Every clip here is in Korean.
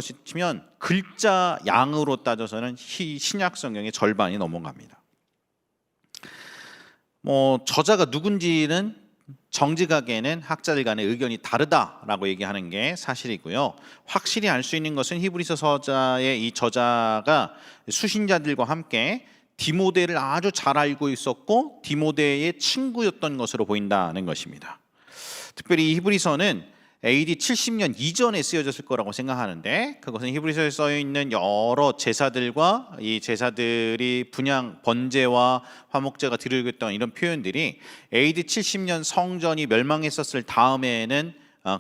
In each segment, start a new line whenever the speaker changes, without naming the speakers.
치면 글자 양으로 따져서는 신약 성경의 절반이 넘어갑니다. 저자가 누군지는 정직하게는 학자들 간의 의견이 다르다라고 얘기하는 게 사실이고요. 확실히 알 수 있는 것은 히브리서 서자의 이 저자가 수신자들과 함께 디모데를 아주 잘 알고 있었고 디모데의 친구였던 것으로 보인다는 것입니다. 특별히 이 히브리서는 AD 70년 이전에 쓰여졌을 거라고 생각하는데, 그것은 히브리서에 쓰여 있는 여러 제사들과 이 제사들이 분향 번제와 화목제가 드리고 있던 이런 표현들이 AD 70년 성전이 멸망했었을 다음에는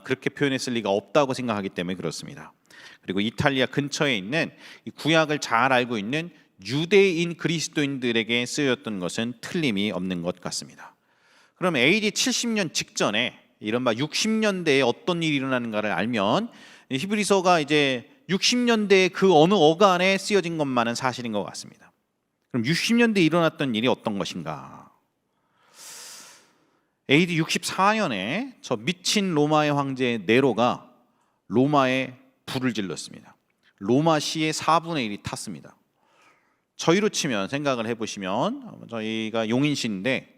그렇게 표현했을 리가 없다고 생각하기 때문에 그렇습니다. 그리고 이탈리아 근처에 있는 이 구약을 잘 알고 있는 유대인 그리스도인들에게 쓰여졌던 것은 틀림이 없는 것 같습니다. 그럼 AD 70년 직전에 이른바 60년대에 어떤 일이 일어나는가를 알면 히브리서가 이제 60년대에 그 어느 어간에 쓰여진 것만은 사실인 것 같습니다. 그럼 60년대에 일어났던 일이 어떤 것인가? AD 64년에 저 미친 로마의 황제 네로가 로마에 불을 질렀습니다. 로마시의 4분의 1이 탔습니다. 저희로 치면 생각을 해보시면 저희가 용인시인데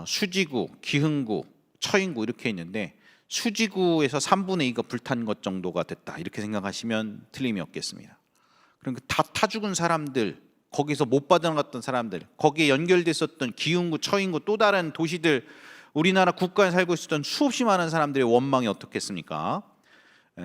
수지구, 기흥구, 처인구 이렇게 있는데 수지구에서 3분의 2가 불탄 것 정도가 됐다 이렇게 생각하시면 틀림이 없겠습니다. 그럼 다 타 죽은 사람들, 거기서 못 빠져나갔던 사람들, 거기에 연결됐었던 기흥구, 처인구 또 다른 도시들, 우리나라 국가에 살고 있었던 수없이 많은 사람들의 원망이 어떻겠습니까?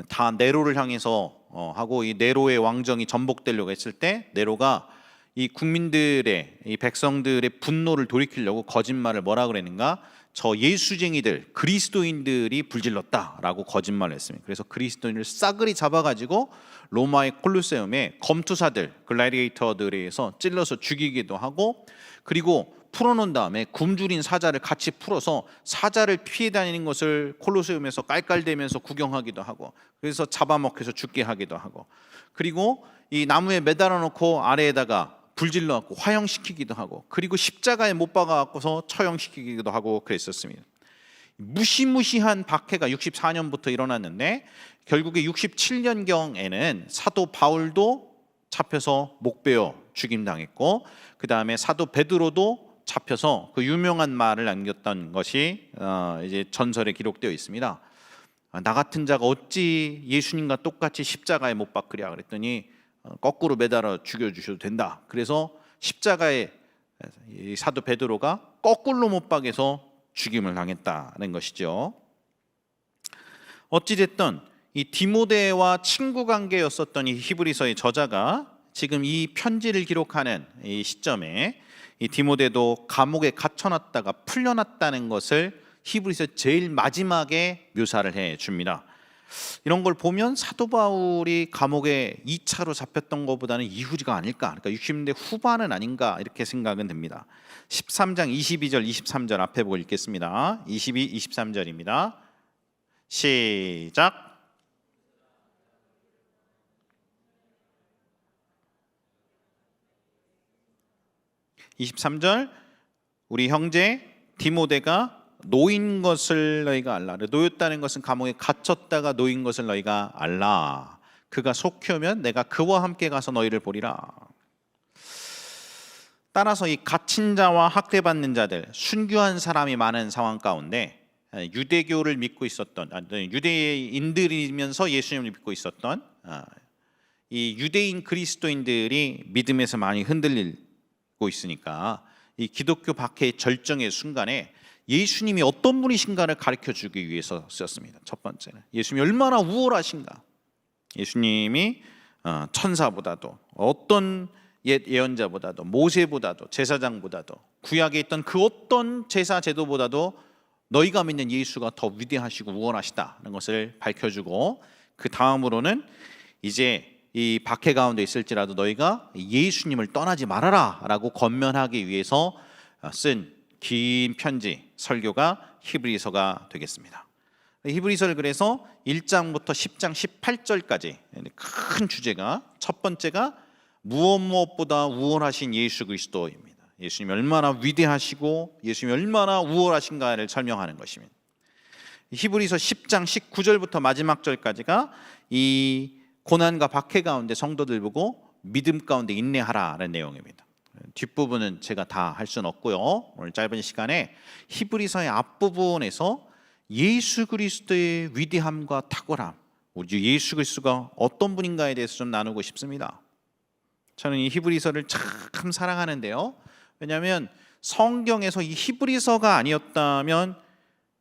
다 네로를 향해서 하고 이 네로의 왕정이 전복되려고 했을 때 네로가 이 국민들의 이 백성들의 분노를 돌이키려고 거짓말을 뭐라 그랬는가? 저 예수쟁이들 그리스도인들이 불질렀다라고 거짓말을 했습니다. 그래서 그리스도인을 싸그리 잡아가지고 로마의 콜로세움에 검투사들 글래디에이터들에 의해서 찔러서 죽이기도 하고, 그리고 풀어놓은 다음에 굶주린 사자를 같이 풀어서 사자를 피해 다니는 것을 콜로세움에서 깔깔대면서 구경하기도 하고, 그래서 잡아먹혀서 죽게 하기도 하고, 그리고 이 나무에 매달아 놓고 아래에다가 불질러 갖고 화형시키기도 하고, 그리고 십자가에 못 박아 갖고서 처형시키기도 하고 그랬었습니다. 무시무시한 박해가 64년부터 일어났는데 결국에 67년경에는 사도 바울도 잡혀서 목베어 죽임당했고, 그 다음에 사도 베드로도 잡혀서 그 유명한 말을 남겼던 것이 이제 전설에 기록되어 있습니다. 나 같은 자가 어찌 예수님과 똑같이 십자가에 못 박으랴 그랬더니 거꾸로 매달아 죽여주셔도 된다. 그래서 십자가에 사도 베드로가 거꾸로 못 박여서 죽임을 당했다는 것이죠. 어찌됐든 이 디모데와 친구 관계였었던 이 히브리서의 저자가 지금 이 편지를 기록하는 이 시점에 이 디모데도 감옥에 갇혀놨다가 풀려났다는 것을 히브리서 제일 마지막에 묘사를 해 줍니다. 이런 걸 보면 사도 바울이 감옥에 2차로 잡혔던 것보다는 이후지가 아닐까, 그러니까 60년대 후반은 아닌가 이렇게 생각은 됩니다. 13장 22절 23절 앞에 보고 읽겠습니다. 22, 23절입니다. 시작. (23절) 우리 형제 디모데가 노인 것을 너희가 알라. 노였다는 것은 감옥에 갇혔다가 노인 것을 너희가 알라. 그가 속히 오면 내가 그와 함께 가서 너희를 보리라. 따라서 이 갇힌 자와 학대받는 자들, 순교한 사람이 많은 상황 가운데 유대교를 믿고 있었던, 유대인들이면서 예수님을 믿고 있었던 이 유대인 그리스도인들이 믿음에서 많이 흔들리고 있으니까 이 기독교 박해의 절정의 순간에 예수님이 어떤 분이신가를 가르쳐주기 위해서 쓰였습니다. 첫 번째는 예수님이 얼마나 우월하신가, 예수님이 천사보다도 어떤 옛 예언자보다도 모세보다도 제사장보다도 구약에 있던 그 어떤 제사 제도보다도 너희가 믿는 예수가 더 위대하시고 우월하시다는 것을 밝혀주고, 그 다음으로는 이제 이 박해 가운데 있을지라도 너희가 예수님을 떠나지 말아라 라고 권면하기 위해서 쓴 긴 편지, 설교가 히브리서가 되겠습니다. 히브리서를 그래서 1장부터 10장 18절까지 큰 주제가, 첫 번째가 무엇보다 우월하신 예수 그리스도입니다. 예수님이 얼마나 위대하시고 예수님이 얼마나 우월하신가를 설명하는 것입니다. 히브리서 10장 19절부터 마지막 절까지가 이 고난과 박해 가운데 성도들 보고 믿음 가운데 인내하라는 내용입니다. 뒷부분은 제가 다 할 수는 없고요. 오늘 짧은 시간에 히브리서의 앞부분에서 예수 그리스도의 위대함과 탁월함, 우리 예수 그리스도가 어떤 분인가에 대해서 좀 나누고 싶습니다. 저는 이 히브리서를 참 사랑하는데요. 왜냐하면 성경에서 이 히브리서가 아니었다면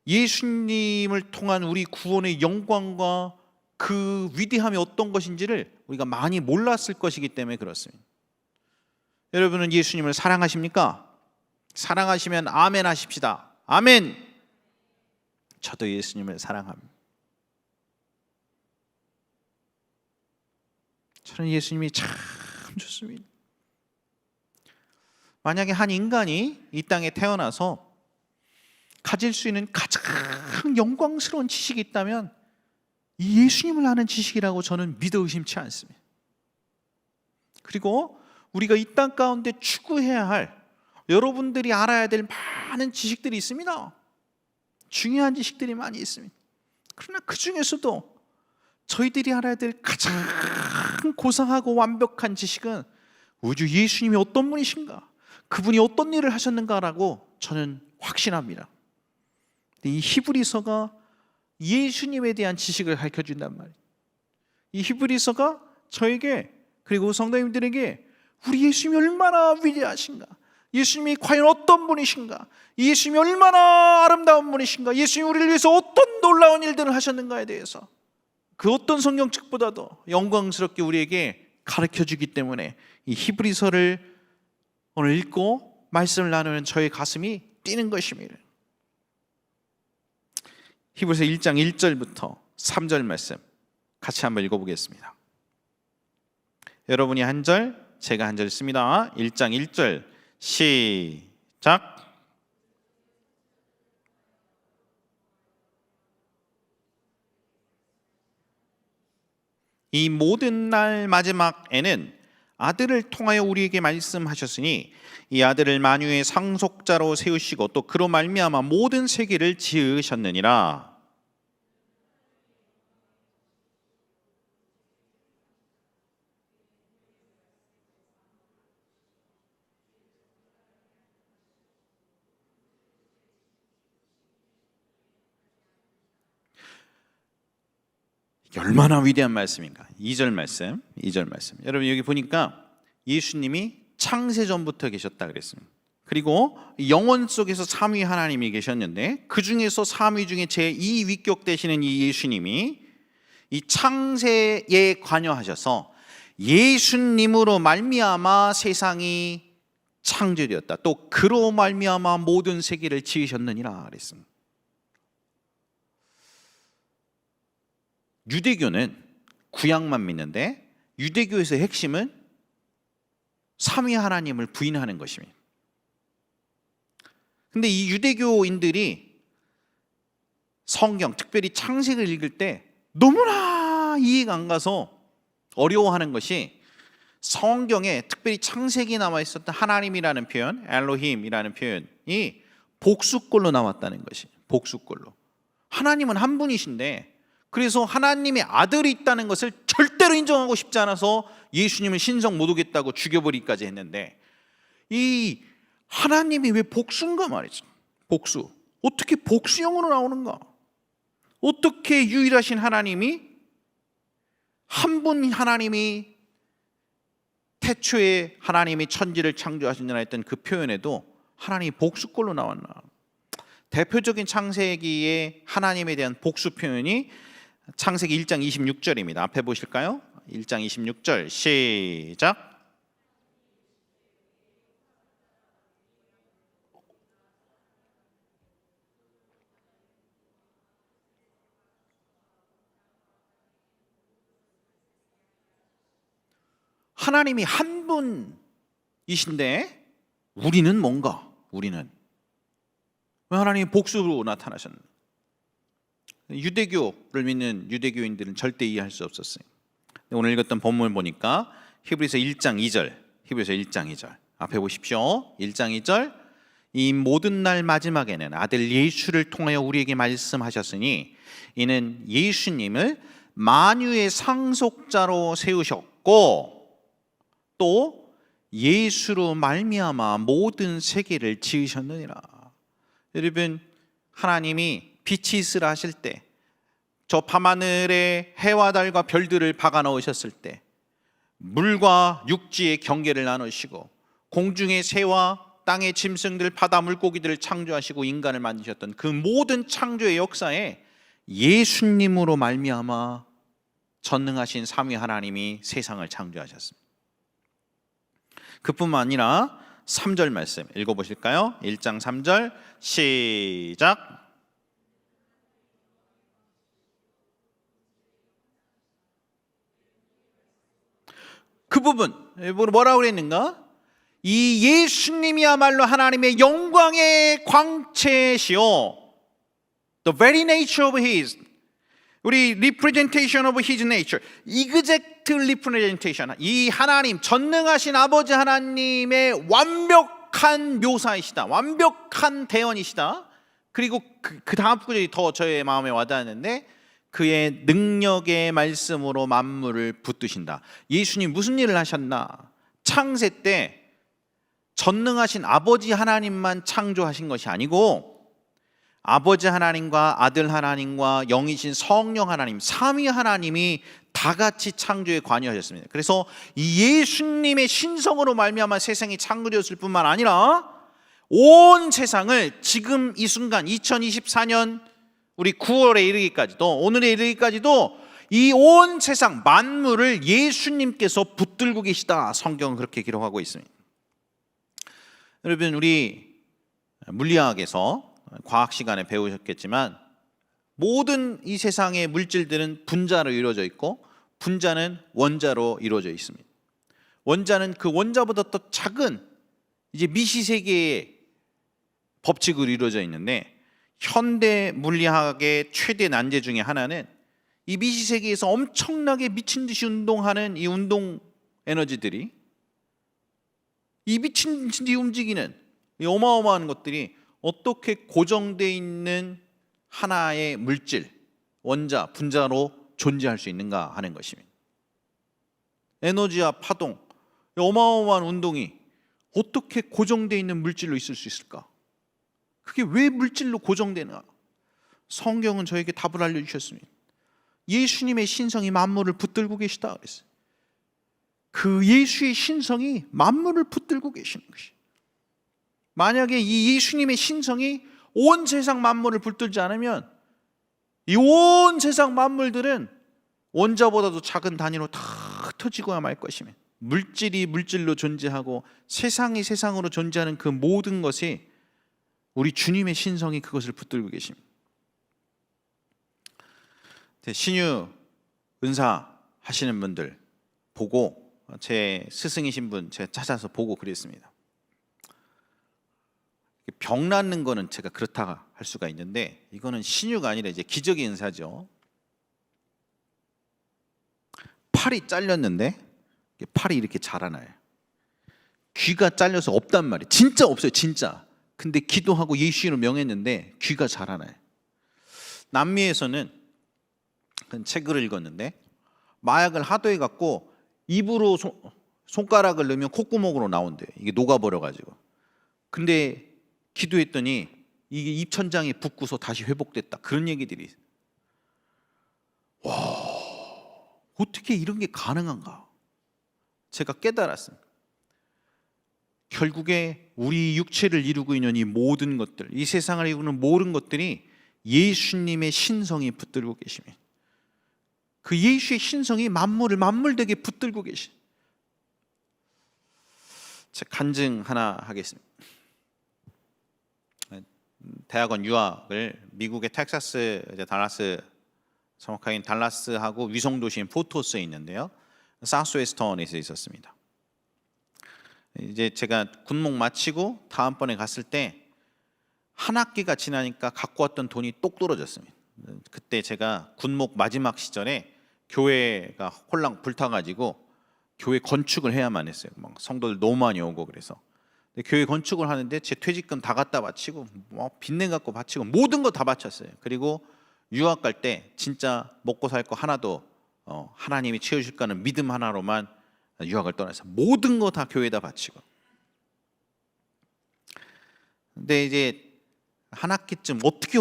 예수님을 통한 우리 구원의 영광과 그 위대함이 어떤 것인지를 우리가 많이 몰랐을 것이기 때문에 그렇습니다. 여러분은 예수님을 사랑하십니까? 사랑하시면 아멘 하십시다. 아멘. 저도 예수님을 사랑합니다. 저는 예수님이 참 좋습니다. 만약에 한 인간이 이 땅에 태어나서 가질 수 있는 가장 영광스러운 지식이 있다면 이 예수님을 아는 지식이라고 저는 믿어 의심치 않습니다. 그리고 우리가 이 땅 가운데 추구해야 할, 여러분들이 알아야 될 많은 지식들이 있습니다. 중요한 지식들이 많이 있습니다. 그러나 그 중에서도 저희들이 알아야 될 가장 고상하고 완벽한 지식은 우주 예수님이 어떤 분이신가, 그분이 어떤 일을 하셨는가라고 저는 확신합니다. 이 히브리서가 예수님에 대한 지식을 가르쳐준단 말이에요. 이 히브리서가 저에게, 그리고 성도님들에게 우리 예수님이 얼마나 위대하신가, 예수님이 과연 어떤 분이신가, 예수님이 얼마나 아름다운 분이신가, 예수님이 우리를 위해서 어떤 놀라운 일들을 하셨는가에 대해서 그 어떤 성경책보다도 영광스럽게 우리에게 가르쳐주기 때문에 이 히브리서를 오늘 읽고 말씀을 나누는 저의 가슴이 뛰는 것입니다. 히브리서 1장 1절부터 3절 말씀 같이 한번 읽어보겠습니다. 여러분이 한 절, 제가 한 절 읽습니다. 1장 1절 시작. 이 모든 날 마지막에는 아들을 통하여 우리에게 말씀하셨으니 이 아들을 만유의 상속자로 세우시고 또 그로 말미암아 모든 세계를 지으셨느니라. 얼마나 위대한 말씀인가. 2절 말씀. 여러분 여기 보니까 예수님이 창세 전부터 계셨다 그랬습니다. 그리고 영원 속에서 삼위 하나님이 계셨는데 그 중에서 삼위 중에 제2위격 되시는 이 예수님이 이 창세에 관여하셔서 예수님으로 말미암아 세상이 창조되었다. 또 그로 말미암아 모든 세계를 지으셨느니라 그랬습니다. 유대교는 구약만 믿는데 유대교에서의 핵심은 삼위 하나님을 부인하는 것입니다. 근데 이 유대교인들이 성경, 특별히 창세기를 읽을 때 너무나 이해가 안 가서 어려워하는 것이 성경에 특별히 창세기에 남아 있었던 하나님이라는 표현, 엘로힘이라는 표현이 복수꼴로 나왔다는 것이, 복수꼴로. 하나님은 한 분이신데 그래서 하나님의 아들이 있다는 것을 절대로 인정하고 싶지 않아서 예수님을 신성 못 오겠다고 죽여버리기까지 했는데 이 하나님이 왜 복수인가 말이죠. 복수. 어떻게 복수형으로 나오는가? 어떻게 유일하신 하나님이, 한 분 하나님이 태초에 하나님이 천지를 창조하시느라 했던 그 표현에도 하나님이 복수꼴로 나왔나? 대표적인 창세기의 하나님에 대한 복수 표현이 창세기 1장 26절입니다. 앞에 보실까요? 1장 26절 시작. 하나님이 한 분이신데 우리는 뭔가? 우리는 왜 하나님이 복수로 나타나셨나? 유대교를 믿는 유대교인들은 절대 이해할 수 없었어요. 오늘 읽었던 본문을 보니까 히브리서 1장 2절, 히브리서 1장 2절 앞에 보십시오. 1장 2절 이 모든 날 마지막에는 아들 예수를 통하여 우리에게 말씀하셨으니 이는 예수님을 만유의 상속자로 세우셨고 또 예수로 말미암아 모든 세계를 지으셨느니라. 여러분, 하나님이 빛이 있으라 하실 때, 저 밤하늘에 해와 달과 별들을 박아 넣으셨을 때, 물과 육지의 경계를 나누시고 공중의 새와 땅의 짐승들, 바다 물고기들을 창조하시고 인간을 만드셨던 그 모든 창조의 역사에 예수님으로 말미암아 전능하신 삼위 하나님이 세상을 창조하셨습니다. 그뿐만 아니라 3절 말씀 읽어보실까요? 1장 3절 시작. 그 부분 뭐라고 그랬는가? 이 예수님이야말로 하나님의 영광의 광채시요, the very nature of His, 우리 representation of His nature, exact representation, 이 하나님, 전능하신 아버지 하나님의 완벽한 묘사이시다, 완벽한 대언이시다. 그리고 그 다음 구절이 더 저의 마음에 와닿았는데, 그의 능력의 말씀으로 만물을 붙드신다. 예수님 무슨 일을 하셨나? 창세 때 전능하신 아버지 하나님만 창조하신 것이 아니고 아버지 하나님과 아들 하나님과 영이신 성령 하나님, 삼위 하나님이 다 같이 창조에 관여하셨습니다. 그래서 이 예수님의 신성으로 말미암아 세상이 창조되었을 뿐만 아니라 온 세상을 지금 이 순간 2024년 우리 9월에 이르기까지도, 오늘에 이르기까지도 이 온 세상 만물을 예수님께서 붙들고 계시다. 성경은 그렇게 기록하고 있습니다. 여러분, 우리 물리학에서 과학 시간에 배우셨겠지만 모든 이 세상의 물질들은 분자로 이루어져 있고 분자는 원자로 이루어져 있습니다. 원자는 그 원자보다 더 작은 이제 미시세계의 법칙으로 이루어져 있는데, 현대 물리학의 최대 난제 중에 하나는 이 미시세계에서 엄청나게 미친 듯이 운동하는 이 운동 에너지들이, 이 미친 듯이 움직이는 이 어마어마한 것들이 어떻게 고정되어 있는 하나의 물질, 원자, 분자로 존재할 수 있는가 하는 것입니다. 에너지와 파동, 어마어마한 운동이 어떻게 고정되어 있는 물질로 있을 수 있을까? 그게 왜 물질로 고정되나? 성경은 저에게 답을 알려주셨습니다. 예수님의 신성이 만물을 붙들고 계시다 그랬어요. 그 예수의 신성이 만물을 붙들고 계시는 것이, 만약에 이 예수님의 신성이 온 세상 만물을 붙들지 않으면 이 온 세상 만물들은 원자보다도 작은 단위로 다 흩어지고야 말 것이며, 물질이 물질로 존재하고 세상이 세상으로 존재하는 그 모든 것이 우리 주님의 신성이 그것을 붙들고 계십니다. 신유 은사 하시는 분들 보고, 제 스승이신 분 제가 찾아서 보고 그랬습니다. 병 낫는 거는 제가 그렇다 할 수가 있는데, 이거는 신유가 아니라 이제 기적의 은사죠. 팔이 잘렸는데 팔이 이렇게 자라나요. 귀가 잘려서 없단 말이에요. 진짜 없어요, 진짜. 근데 기도하고 예수 이름으로 명했는데 귀가 자라나요. 남미에서는 책을 읽었는데, 마약을 하도 해갖고 입으로 손가락을 넣으면 콧구멍으로 나온대요. 이게 녹아버려가지고. 근데 기도했더니 이게 입천장이 붓고서 다시 회복됐다, 그런 얘기들이 있어요. 와, 어떻게 이런 게 가능한가? 제가 깨달았습니다. 결국에 우리 육체를 이루고 있는 이 모든 것들, 이 세상을 이루는 모든 것들이 예수님의 신성이 붙들고 계십니다. 그 예수의 신성이 만물을 만물되게 붙들고 계시. 제 간증 하나 하겠습니다. 대학원 유학을 미국의 텍사스, 달라스, 정확하게 달라스하고 위성도시인 포토스에 있는데요, 사우스웨스턴에서 있었습니다. 이제 제가 군목 마치고 다음번에 갔을 때 한 학기가 지나니까 갖고 왔던 돈이 똑 떨어졌습니다. 그때 제가 군목 마지막 시절에 교회가 홀랑 불타가지고 교회 건축을 해야만 했어요. 막 성도들 너무 많이 오고 그래서. 근데 교회 건축을 하는데 제 퇴직금 다 갖다 바치고 빚내 갖고 바치고 모든 거 다 바쳤어요. 그리고 유학 갈 때 진짜 먹고 살 거 하나도 하나님이 채우실 거는 믿음 하나로만 유학을 떠나서 모든 거 다 교회에다 바치고. 근데 이제 한 학기쯤 어떻게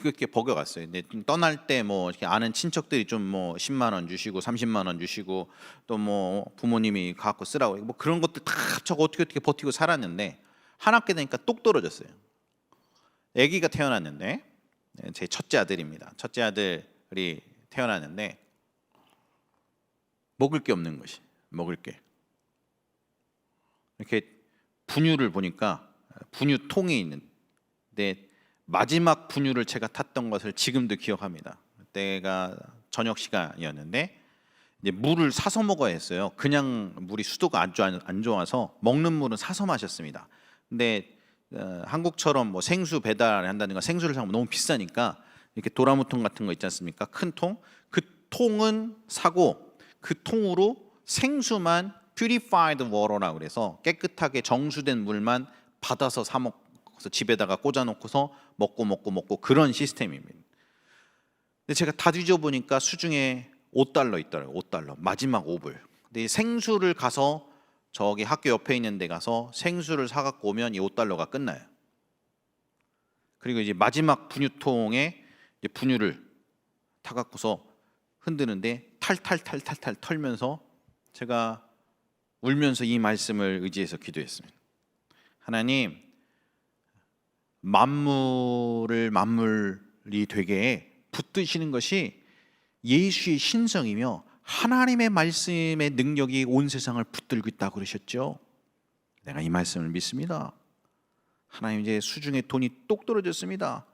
이렇게 버겨갔어요. 근데 떠날 때 뭐 이렇게 아는 친척들이 좀 뭐 10만 원 주시고 30만 원 주시고 또 뭐 부모님이 갖고 쓰라고 뭐 그런 것들 다 저거 어떻게 버티고 살았는데 한 학기 되니까 똑 떨어졌어요. 아기가 태어났는데 제 첫째 아들입니다. 첫째 아들이 태어났는데 먹을 게 없는 것이 먹을 게 이렇게 분유를 보니까 분유통이 있는데 마지막 분유를 제가 탔던 것을 지금도 기억합니다. 그때가 저녁 시간이었는데 이제 물을 사서 먹어야 했어요. 그냥 물이 수도가 안 좋아서 먹는 물은 사서 마셨습니다. 근데 한국처럼 뭐 생수 배달한다든가 생수를 사면 너무 비싸니까 이렇게 도라무통 같은 거 있지 않습니까? 큰 통. 그 통은 사고 그 통으로 생수만 purified water라고 그래서 깨끗하게 정수된 물만 받아서 사 먹어서 집에다가 꽂아 놓고서 먹고 그런 시스템입니다. 근데 제가 다 뒤져보니까 수중에 $5 있더라고요. $5 마지막 5불. 근데 이 생수를 가서 저기 학교 옆에 있는 데 가서 생수를 사갖고 오면 이 $5가 끝나요. 그리고 이제 마지막 분유통에 이제 분유를 타갖고서 흔드는데 탈탈 털면서 제가 울면서 이 말씀을 의지해서 기도했습니다. 하나님, 만물을 만물이 되게 붙드시는 것이 예수의 신성이며 하나님의 말씀의 능력이 온 세상을 붙들고 있다고 그러셨죠. 내가 이 말씀을 믿습니다. 하나님, 이제 수중에 돈이 똑 떨어졌습니다.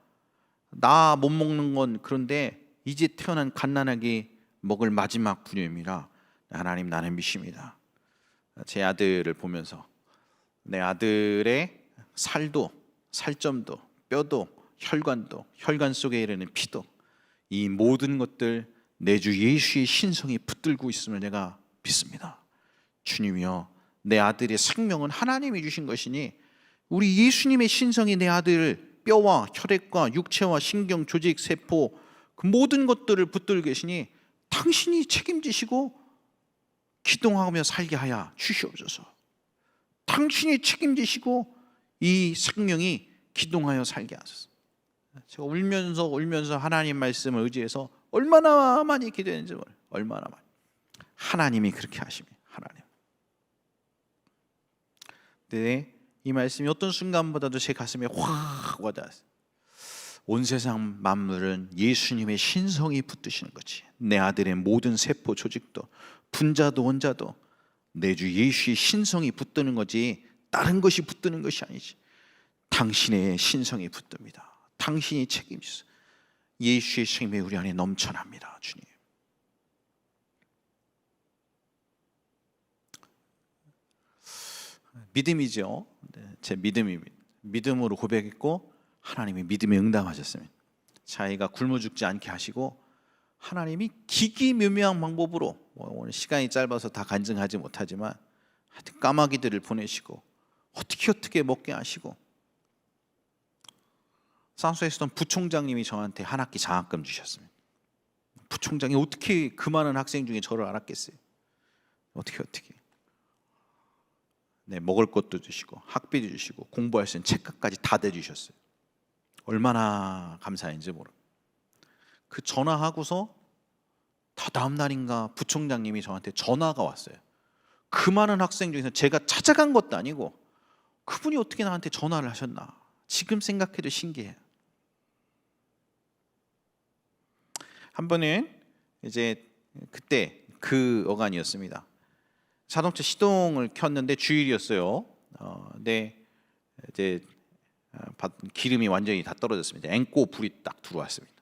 나 못 먹는 건 그런데 이제 태어난 갓난아기 먹을 마지막 분유입니다. 하나님, 나는 믿습니다. 제 아들을 보면서 내 아들의 살도 살점도 뼈도 혈관도 혈관 속에 이르는 피도 이 모든 것들 내 주 예수의 신성이 붙들고 있음을 내가 믿습니다. 주님이여, 내 아들의 생명은 하나님이 주신 것이니 우리 예수님의 신성이 내 아들 뼈와 혈액과 육체와 신경, 조직, 세포 그 모든 것들을 붙들고 계시니 당신이 책임지시고 기동하며 살게 하여 주시옵소서. 당신이 책임지시고 이 생명이 기동하여 살게 하소서. 제가 울면서 하나님 말씀을 의지해서 얼마나 많이 기도했는지 몰라요. 얼마나 많이. 하나님이 그렇게 하십니다. 하나님. 네, 이 말씀이 어떤 순간보다도 제 가슴에 확 와닿았어요. 온 세상 만물은 예수님의 신성이 붙드시는 거지. 내 아들의 모든 세포 조직도 분자도 원자도 내 주 예수의 신성이 붙드는 거지 다른 것이 붙드는 것이 아니지. 당신의 신성이 붙듭니다. 당신이 책임지세요. 예수의 생명이 우리 안에 넘쳐납니다. 주님. 믿음이죠. 제 믿음입니다. 믿음으로 고백했고 하나님이 믿음에 응답하셨습니다. 자기가 굶어 죽지 않게 하시고 하나님이 기기묘묘한 방법으로 오늘 시간이 짧아서 다 간증하지 못하지만 하여튼 까마귀들을 보내시고 어떻게 먹게 하시고 산소에 있었던 부총장님이 저한테 한 학기 장학금 주셨습니다. 부총장이 어떻게 그 많은 학생 중에 저를 알았겠어요? 어떻게 네, 먹을 것도 주시고 학비도 주시고 공부할 수 있는 책가까지 다 대주셨어요. 얼마나 감사한지 모르. 그 전화하고서 다 다음 날인가 부총장님이 저한테 전화가 왔어요. 그 많은 학생 중에서 제가 찾아간 것도 아니고 그분이 어떻게 나한테 전화를 하셨나. 지금 생각해도 신기해요. 한 번은 이제 그때 그 어간이었습니다. 자동차 시동을 켰는데 주일이었어요. 근데 이제 기름이 완전히 다 떨어졌습니다. 앵꼬 불이 딱 들어왔습니다.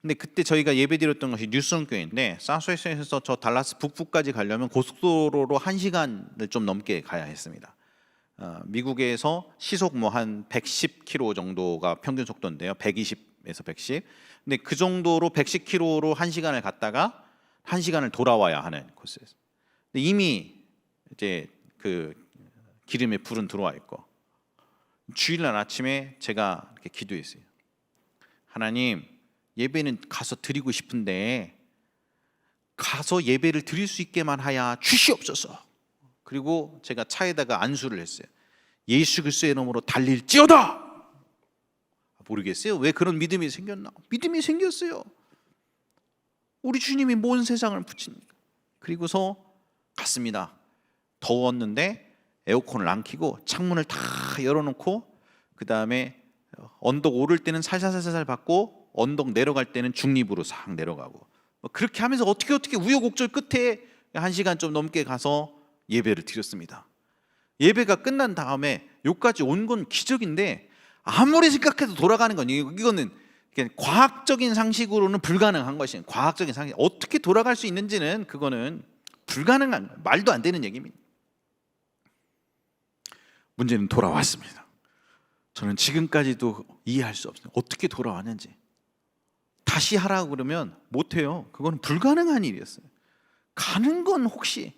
근데 그때 저희가 예배드렸던 것이 뉴스원교회인데 산소에서 저 달라스 북부까지 가려면 고속도로로 1시간을 좀 넘게 가야 했습니다. 미국에서 시속 뭐 한 110km 정도가 평균 속도인데요. 120에서 110. 근데 그 정도로 110km로 1시간을 갔다가 1시간을 돌아와야 하는 코스였어요. 근데 이미 이제 그 기름에 불은 들어와 있고 주일날 아침에 제가 이렇게 기도했어요. 하나님, 예배는 가서 드리고 싶은데 가서 예배를 드릴 수 있게만 하야 주시옵소서. 그리고 제가 차에다가 안수를 했어요. 예수 그리스도의 이름으로 달릴지어다. 모르겠어요. 왜 그런 믿음이 생겼나? 믿음이 생겼어요. 우리 주님이 뭔 세상을 붙입니까? 그리고서 갔습니다. 더웠는데 에어컨을 안 켜고 창문을 다 열어놓고, 그 다음에 언덕 오를 때는 살살살살 받고 언덕 내려갈 때는 중립으로 싹 내려가고, 그렇게 하면서 어떻게 우여곡절 끝에 1시간 좀 넘게 가서 예배를 드렸습니다. 예배가 끝난 다음에 여기까지 온 건 기적인데, 아무리 생각해도 돌아가는 건 이거는 과학적인 상식으로는 불가능한 것이에요. 과학적인 상식, 어떻게 돌아갈 수 있는지는 그거는 불가능한, 말도 안 되는 얘기입니다. 문제는 돌아왔습니다. 저는 지금까지도 이해할 수 없어요. 어떻게 돌아왔는지. 다시 하라고 그러면 못해요. 그건 불가능한 일이었어요. 가는 건 혹시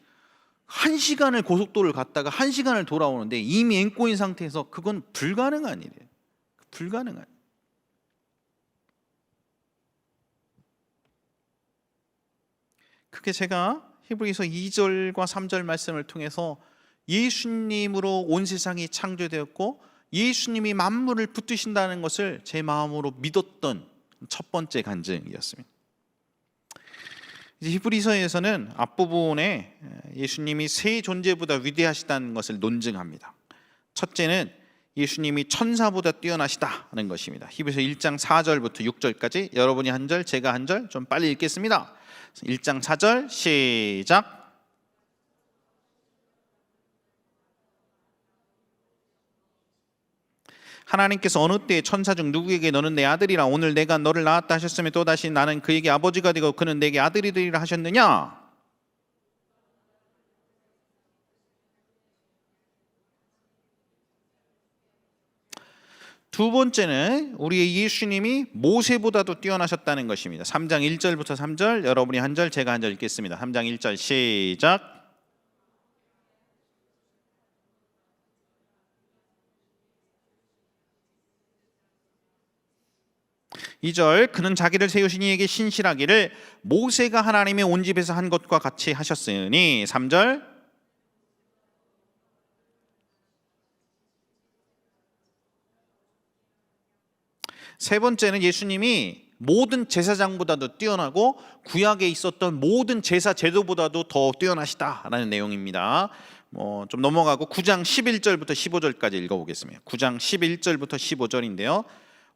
1시간을 고속도로를 갔다가 1시간을 돌아오는데 이미 앵꼬인 상태에서, 그건 불가능한 일이에요. 불가능한. 그게 제가 히브리서 2절과 3절 말씀을 통해서 예수님으로 온 세상이 창조되었고 예수님이 만물을 붙드신다는 것을 제 마음으로 믿었던 첫 번째 간증이었습니다. 히브리서에서는 앞부분에 예수님이 세 존재보다 위대하시다는 것을 논증합니다. 첫째는 예수님이 천사보다 뛰어나시다는 것입니다. 히브리서 1장 4절부터 6절까지 여러분이 한 절, 제가 한 절 좀 빨리 읽겠습니다. 1장 4절 시작. 하나님께서 어느 때에 천사 중 누구에게 너는 내 아들이라 오늘 내가 너를 낳았다 하셨으면 또다시 나는 그에게 아버지가 되고 그는 내게 아들이 되리라 하셨느냐? 두 번째는 우리의 예수님이 모세보다도 뛰어나셨다는 것입니다. 3장 1절부터 3절 여러분이 한 절, 제가 한 절 읽겠습니다. 3장 1절 시작. 이절 그는 자기를 세우신 이에게 신실하기를 모세가 하나님의 온 집에서 한 것과 같이 하셨으니. 3절 세 번째는 예수님이 모든 제사장보다도 뛰어나고 구약에 있었던 모든 제사 제도보다도 더 뛰어나시다라는 내용입니다. 좀 넘어가고 9장 11절부터 15절까지 읽어보겠습니다. 9장 11절부터 15절인데요.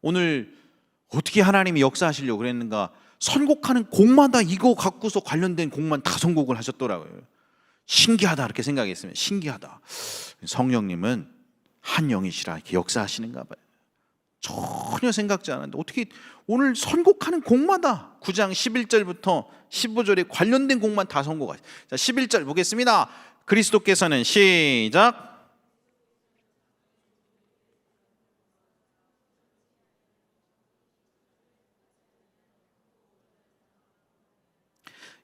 오늘 어떻게 하나님이 역사하시려고 그랬는가? 선곡하는 곡마다 이거 갖고서 관련된 곡만 다 선곡을 하셨더라고요. 신기하다 이렇게 생각했습니다. 신기하다. 성령님은 한 영이시라 이렇게 역사하시는가 봐요. 전혀 생각지 않았는데 어떻게 오늘 선곡하는 곡마다 9장 11절부터 15절에 관련된 곡만 다 선곡하시죠. 자, 11절 보겠습니다. 그리스도께서는 시작.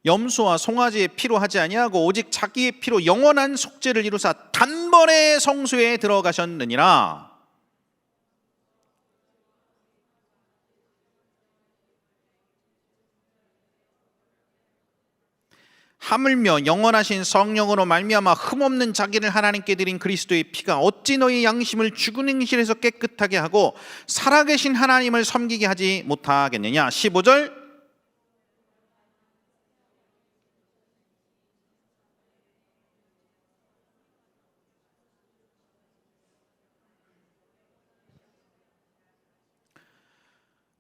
염소와 송아지의 피로 하지 아니하고 오직 자기의 피로 영원한 속죄를 이루사 단번에 성소에 들어가셨느니라. 하물며 영원하신 성령으로 말미암아 흠없는 자기를 하나님께 드린 그리스도의 피가 어찌 너희 양심을 죽은 행실에서 깨끗하게 하고 살아계신 하나님을 섬기게 하지 못하겠느냐. 15절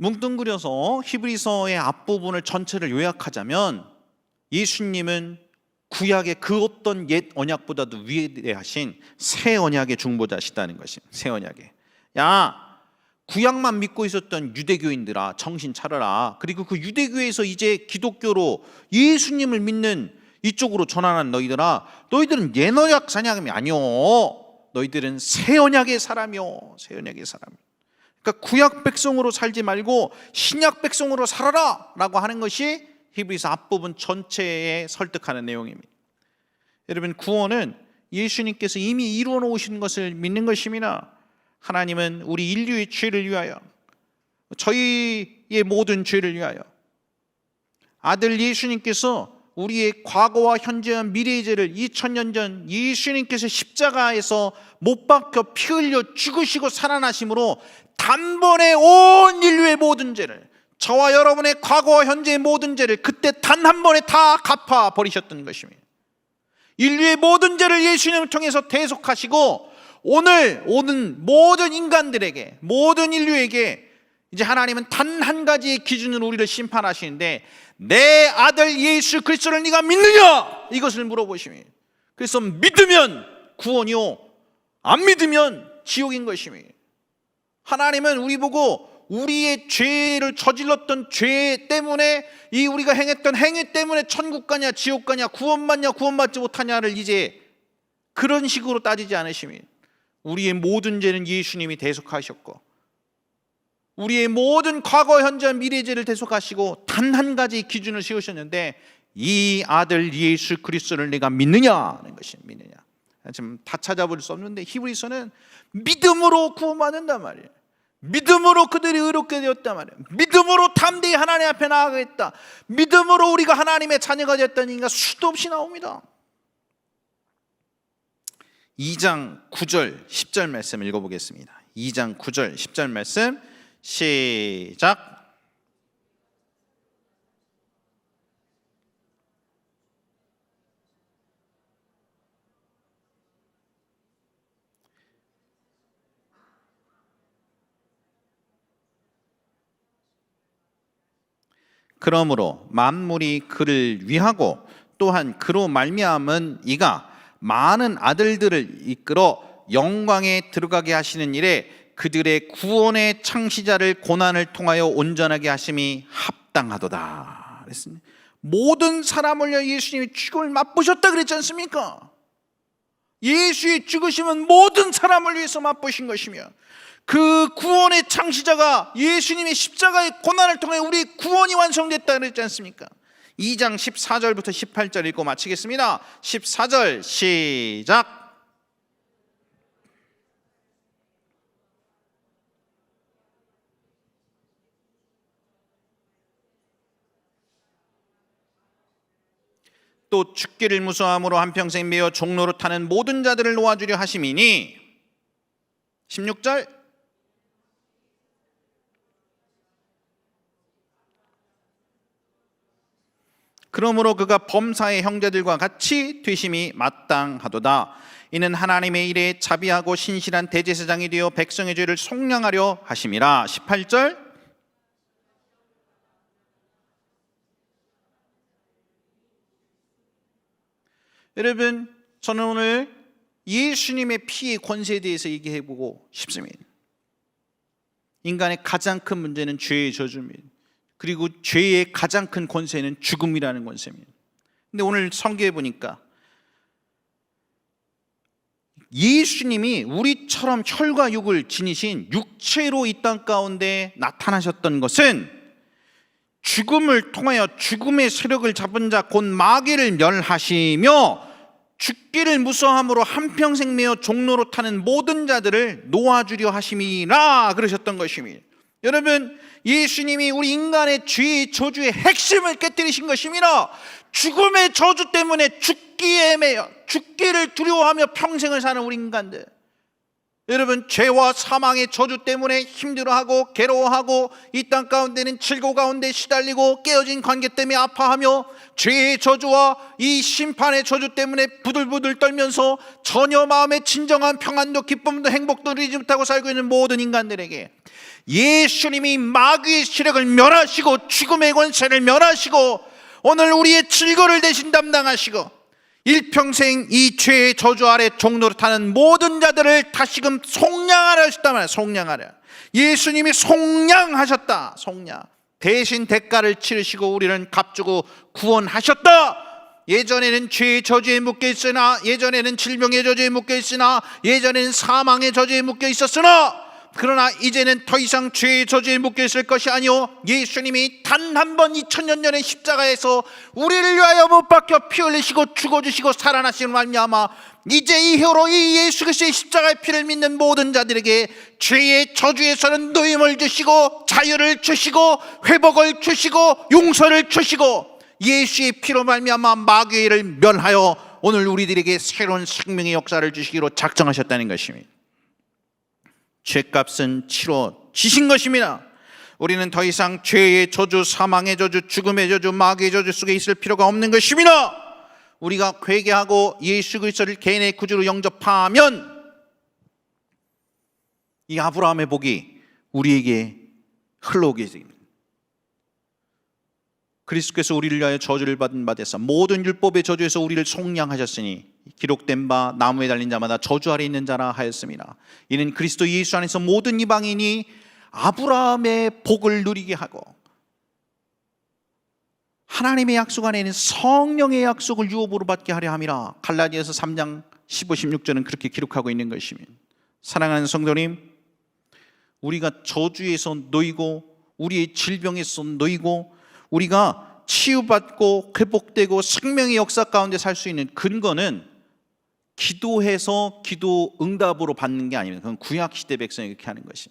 뭉뚱그려서 히브리서의 앞부분을 전체를 요약하자면 예수님은 구약의 그 어떤 옛 언약보다도 위대하신 새 언약의 중보자시다는 것입니다. 새 언약의. 야, 구약만 믿고 있었던 유대교인들아 정신 차려라. 그리고 그 유대교에서 이제 기독교로 예수님을 믿는 이쪽으로 전환한 너희들아, 너희들은 옛 언약 사람이 아니오. 너희들은 새 언약의 사람이오. 새 언약의 사람. 그러니까 구약 백성으로 살지 말고 신약 백성으로 살아라 라고 하는 것이 히브리서 앞부분 전체에 설득하는 내용입니다. 여러분, 구원은 예수님께서 이미 이루어 놓으신 것을 믿는 것입니다. 하나님은 우리 인류의 죄를 위하여, 저희의 모든 죄를 위하여 아들 예수님께서 우리의 과거와 현재와 미래의 죄를 2000년 전 예수님께서 십자가에서 못 박혀 피 흘려 죽으시고 살아나심으로 단번에 온 인류의 모든 죄를, 저와 여러분의 과거와 현재의 모든 죄를 그때 단 한 번에 다 갚아 버리셨던 것입니다. 인류의 모든 죄를 예수님을 통해서 대속하시고 오늘 오는 모든 인간들에게, 모든 인류에게 이제 하나님은 단 한 가지의 기준으로 우리를 심판하시는데, 내 아들 예수 그리스도를 네가 믿느냐? 이것을 물어보십니다. 그래서 믿으면 구원이요, 안 믿으면 지옥인 것입니다. 하나님은 우리 보고 우리의 죄를 저질렀던 죄 때문에, 이 우리가 행했던 행위 때문에 천국 가냐 지옥 가냐, 구원받냐 구원받지 못하냐를 이제 그런 식으로 따지지 않으십니다. 우리의 모든 죄는 예수님이 대속하셨고, 우리의 모든 과거 현재 미래 죄를 대속하시고 단 한 가지 기준을 세우셨는데, 이 아들 예수 그리스도를 내가 믿느냐는 것입니다. 믿느냐. 지금 다 찾아볼 수 없는데 히브리서는 믿음으로 구원받는단 말이에요. 믿음으로 그들이 의롭게 되었단 말이에요. 믿음으로 담대히 하나님 앞에 나아가겠다. 믿음으로 우리가 하나님의 자녀가 되었다는 얘기가 수도 없이 나옵니다. 2장 9절 10절 말씀 읽어보겠습니다. 2장 9절 10절 말씀 시작. 그러므로 만물이 그를 위하고 또한 그로 말미암은 이가 많은 아들들을 이끌어 영광에 들어가게 하시는 일에 그들의 구원의 창시자를 고난을 통하여 온전하게 하심이 합당하도다 그랬습니다. 모든 사람을 위하여 예수님이 죽음을 맛보셨다 그랬지 않습니까? 예수의 죽으심은 모든 사람을 위해서 맛보신 것이며, 그 구원의 창시자가 예수님의 십자가의 고난을 통해 우리 구원이 완성됐다 그랬지 않습니까? 2장 14절부터 18절 읽고 마치겠습니다. 14절 시작. 또 죽기를 무서워함으로 한평생 매어 종로로 타는 모든 자들을 놓아주려 하심이니. 16절. 그러므로 그가 범사의 형제들과 같이 되심이 마땅하도다. 이는 하나님의 일에 자비하고 신실한 대제사장이 되어 백성의 죄를 속량하려 하심이라. 18절. 여러분, 저는 오늘 예수님의 피의 권세에 대해서 얘기해보고 싶습니다. 인간의 가장 큰 문제는 죄의 저주입니다. 그리고 죄의 가장 큰 권세는 죽음이라는 권세입니다. 근데 오늘 성경에 보니까 예수님이 우리처럼 혈과 육을 지니신 육체로 이 땅 가운데 나타나셨던 것은 죽음을 통하여 죽음의 세력을 잡은 자 곧 마귀를 멸하시며 죽기를 무서워함으로 한평생 매어 종로로 타는 모든 자들을 놓아주려 하심이라 그러셨던 것입니다. 여러분, 예수님이 우리 인간의 죄의 저주의 핵심을 깨뜨리신 것입니다. 죽음의 저주 때문에 죽기에 매여 죽기를 두려워하며 평생을 사는 우리 인간들, 여러분, 죄와 사망의 저주 때문에 힘들어하고 괴로워하고 이 땅 가운데는 질고 가운데 시달리고 깨어진 관계 때문에 아파하며 죄의 저주와 이 심판의 저주 때문에 부들부들 떨면서 전혀 마음의 진정한 평안도 기쁨도 행복도 누리지 못하고 살고 있는 모든 인간들에게 예수님이 마귀의 시력을 멸하시고 죽음의 권세를 멸하시고 오늘 우리의 질거를 대신 담당하시고 일평생 이 죄의 저주 아래 종로를 타는 모든 자들을 다시금 속량하려 하셨단 말이에요. 속량하려. 예수님이 속량하셨다. 속량. 대신 대가를 치르시고 우리는 값주고 구원하셨다. 예전에는 죄의 저주에 묶여 있으나, 예전에는 질병의 저주에 묶여 있으나, 예전에는 사망의 저주에 묶여 있었으나, 그러나 이제는 더 이상 죄의 저주에 묶여 있을 것이 아니오, 예수님이 단 한 번 2000년 전에 십자가에서 우리를 위하여 못 박혀 피 흘리시고 죽어주시고 살아나시는 말미암아 이제 이후로 이 예수 그리스도의 십자가의 피를 믿는 모든 자들에게 죄의 저주에서는 노임을 주시고 자유를 주시고 회복을 주시고 용서를 주시고 예수의 피로 말미암아 마귀를 멸하여 오늘 우리들에게 새로운 생명의 역사를 주시기로 작정하셨다는 것입니다. 죄값은 치러지신 것입니다. 우리는 더 이상 죄의 저주, 사망의 저주, 죽음의 저주, 마귀의 저주 속에 있을 필요가 없는 것입니다. 우리가 회개하고 예수 그리스도를 개인의 구주로 영접하면 이 아브라함의 복이 우리에게 흘러오게 됩니다. 그리스도께서 우리를 위하여 저주를 받은 바 되사 모든 율법의 저주에서 우리를 속량하셨으니 기록된 바 나무에 달린 자마다 저주 아래 있는 자라 하였습니다. 이는 그리스도 예수 안에서 모든 이방인이 아브라함의 복을 누리게 하고 하나님의 약속 안에 있는 성령의 약속을 유업으로 받게 하려 함이라. 갈라디아서 3장 15, 16절은 그렇게 기록하고 있는 것입니다. 사랑하는 성도님, 우리가 저주에서 놓이고 우리의 질병에서 놓이고 우리가 치유받고 회복되고 생명의 역사 가운데 살 수 있는 근거는 기도해서 기도 응답으로 받는 게 아닙니다. 그건 구약시대 백성이 그렇게 하는 것이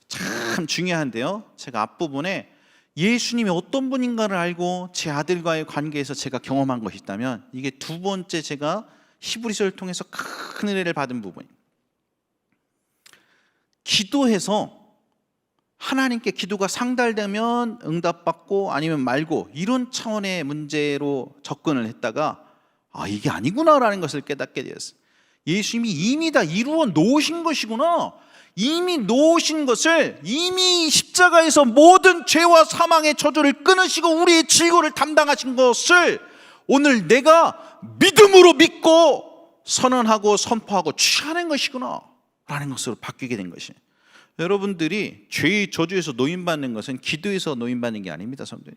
참 중요한데요, 제가 앞부분에 예수님이 어떤 분인가를 알고 제 아들과의 관계에서 제가 경험한 것이 있다면 이게 두 번째 제가 히브리서를 통해서 큰 은혜를 받은 부분입니다. 기도해서 하나님께 기도가 상달되면 응답받고 아니면 말고 이런 차원의 문제로 접근을 했다가 이게 아니구나라는 것을 깨닫게 되었어요. 예수님이 이미 다 이루어 놓으신 것이구나. 이미 놓으신 것을 이미 십자가에서 모든 죄와 사망의 저주를 끊으시고 우리의 질고를 담당하신 것을 오늘 내가 믿음으로 믿고 선언하고 선포하고 취하는 것이구나 라는 것으로 바뀌게 된 것이에요. 여러분들이 죄의 저주에서 노임받는 것은 기도에서 노임받는 게 아닙니다. 성도님,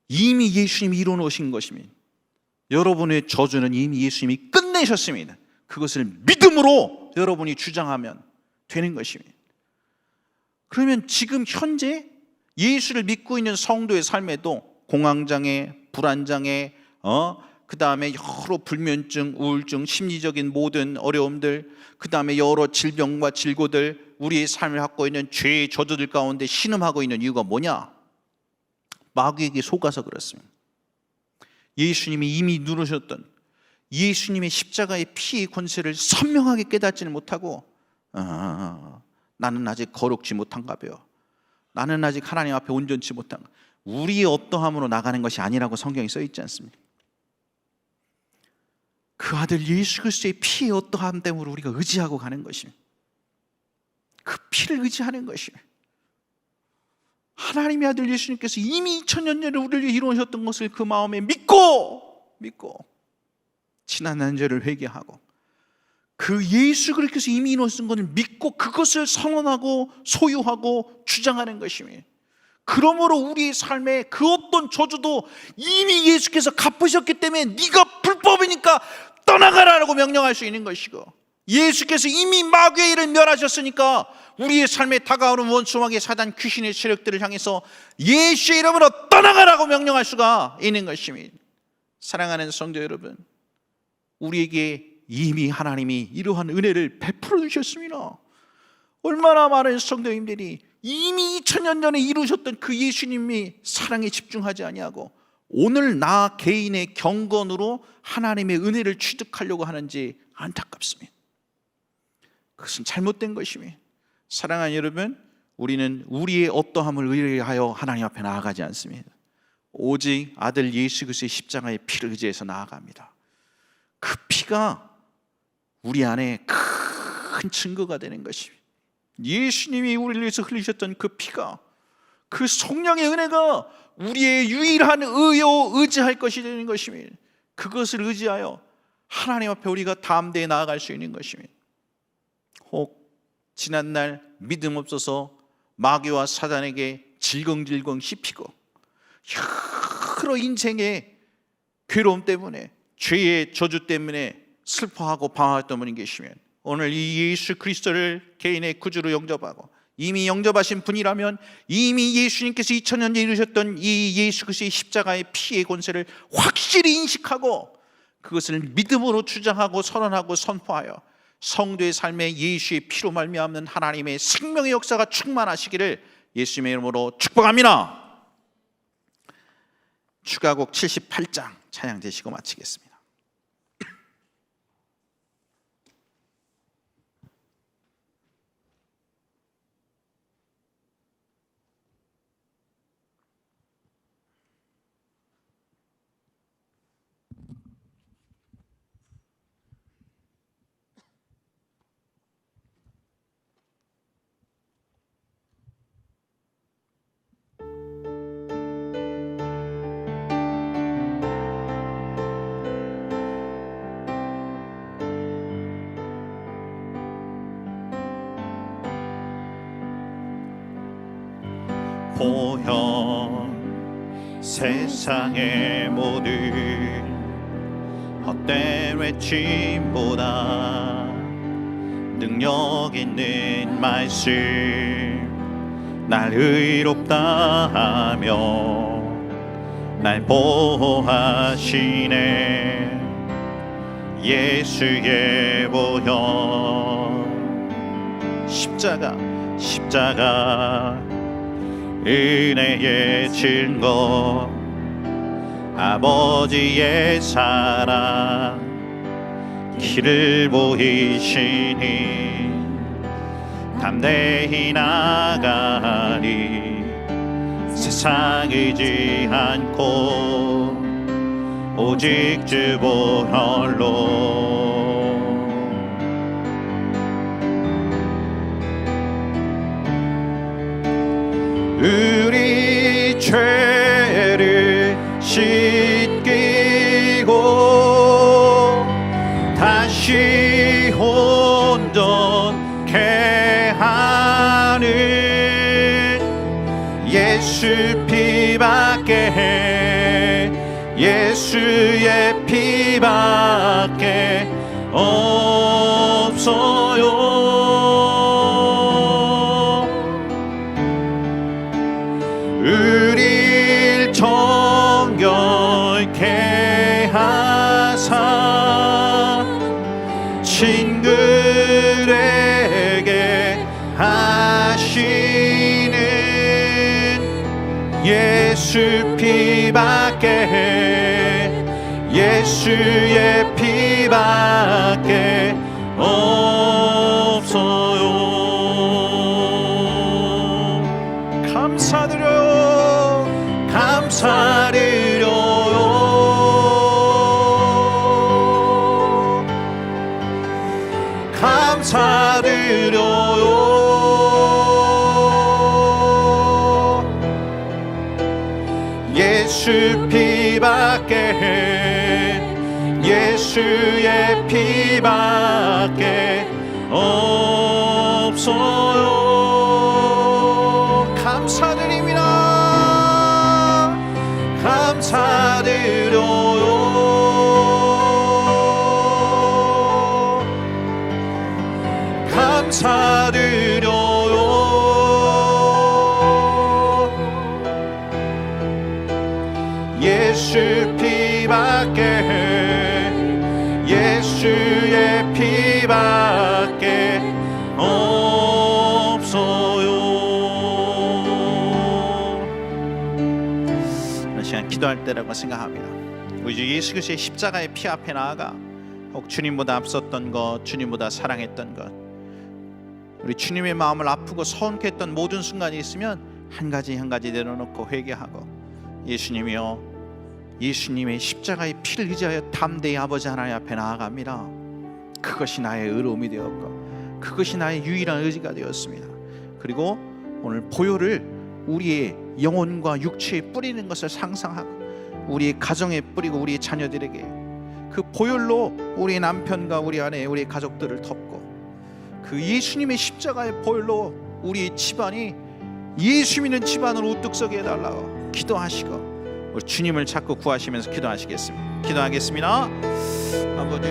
이미 예수님이 이루어놓으신 것입니다. 여러분의 저주는 이미 예수님이 끝내셨습니다. 그것을 믿음으로 여러분이 주장하면 되는 것입니다. 그러면 지금 현재 예수를 믿고 있는 성도의 삶에도 공황장애, 불안장애, 그 다음에 여러 불면증, 우울증, 심리적인 모든 어려움들, 그 다음에 여러 질병과 질고들, 우리의 삶을 갖고 있는 죄의 저주들 가운데 신음하고 있는 이유가 뭐냐? 마귀에게 속아서 그렇습니다. 예수님이 이미 누르셨던 예수님의 십자가의 피의 권세를 선명하게 깨닫지는 못하고 나는 아직 거룩지 못한가 봐요. 나는 아직 하나님 앞에 온전치 못한가. 우리의 어떠함으로 나가는 것이 아니라고 성경에 써 있지 않습니까? 그 아들 예수 그리스도의 피의 어떠함 때문에 우리가 의지하고 가는 것입니다. 그 피를 의지하는 것입니다. 하나님의 아들 예수님께서 이미 2000년 전에 우리를 위해 이루어졌던 것을 그 마음에 믿고 지난 죄를 회개하고 그 예수 그리스도께서 이미 이루어진 것을 믿고 그것을 선언하고 소유하고 주장하는 것입니다. 그러므로 우리의 삶에 그 어떤 저주도 이미 예수께서 갚으셨기 때문에 네가 불법이니까 떠나가라고 명령할 수 있는 것이고, 예수께서 이미 마귀의 일을 멸하셨으니까 우리의 삶에 다가오는 원수마귀의 사단 귀신의 세력들을 향해서 예수의 이름으로 떠나가라고 명령할 수가 있는 것입니다. 사랑하는 성도 여러분, 우리에게 이미 하나님이 이러한 은혜를 베풀어 주셨습니다. 얼마나 많은 성도님들이 이미 2000년 전에 이루셨던 그 예수님이 사랑에 집중하지 아니하고 오늘 나 개인의 경건으로 하나님의 은혜를 취득하려고 하는지 안타깝습니다. 그것은 잘못된 것입니다. 사랑하는 여러분, 우리는 우리의 어떠함을 의뢰하여 하나님 앞에 나아가지 않습니다. 오직 아들 예수 그리스도의 십자가의 피를 의지해서 나아갑니다. 그 피가 우리 안에 큰 증거가 되는 것입니다. 예수님이 우리를 위해서 흘리셨던 그 피가, 그 성령의 은혜가 우리의 유일한 의지할 것이 되는 것입니다. 그것을 의지하여 하나님 앞에 우리가 담대히 나아갈 수 있는 것입니다. 혹 지난날 믿음 없어서 마귀와 사단에게 질겅질겅 씹히고 여러 인생의 괴로움 때문에, 죄의 저주 때문에 슬퍼하고 방황했던 분이 계시면 오늘 이 예수 그리스도를 개인의 구주로 영접하고 이미 영접하신 분이라면 이미 예수님께서 2000년 전에 이루셨던 이 예수 그리스도의 십자가의 피의 권세를 확실히 인식하고 그것을 믿음으로 주장하고 선언하고 선포하여 성도의 삶에 예수의 피로 말미암는 하나님의 생명의 역사가 충만하시기를 예수님의 이름으로 축복합니다. 추가곡 78장 찬양 되시고 마치겠습니다. 보현 세상의 모든 헛된 외침보다 능력 있는 말씀 날 의롭다 하며 날 보호하시네. 예수의 보혈 십자가 은혜의 증거 아버지의 사랑 길을 보이시니 담대히 나가리. 세상 의지 않고 오직 주 보혈로 우리 죄를 씻기고 다시 온전케 하는 예수 피밖에 예수의 피밖에 없어요. 우릴 정결케 하사 친구에게 하시는 예수 피밖에 예수의 피밖에 없어요. 감사드려요. 감사드려요. 예수 피밖에 예수의 피밖에 없어요. 감사드립니다. 감사드려요. 감사드려요. 예수 피밖에 예수의 피밖에 없어요. 이런 시간 기도할 때라고 생각합니다. 우리 주 예수 그리스도의 십자가의 피 앞에 나아가 혹 주님보다 앞섰던 것, 주님보다 사랑했던 것, 우리 주님의 마음을 아프고 서운케 했던 모든 순간이 있으면 한 가지 한 가지 내려놓고 회개하고, 예수님이여, 예수님의 십자가의 피를 의지하여 담대히 아버지 하나님 앞에 나아갑니다. 그것이 나의 의로움이 되었고 그것이 나의 유일한 의지가 되었습니다. 그리고 오늘 보혈을 우리의 영혼과 육체에 뿌리는 것을 상상하고 우리의 가정에 뿌리고 우리의 자녀들에게 그 보혈로 우리 남편과 우리 아내, 우리 가족들을 덮고 그 예수님의 십자가의 보혈로 우리 집안이 예수 믿는 집안으로 우뚝 서게 해달라고 기도하시고 우리 주님을 찾고 구하시면서 기도하시겠습니다. 기도하겠습니다. 아버지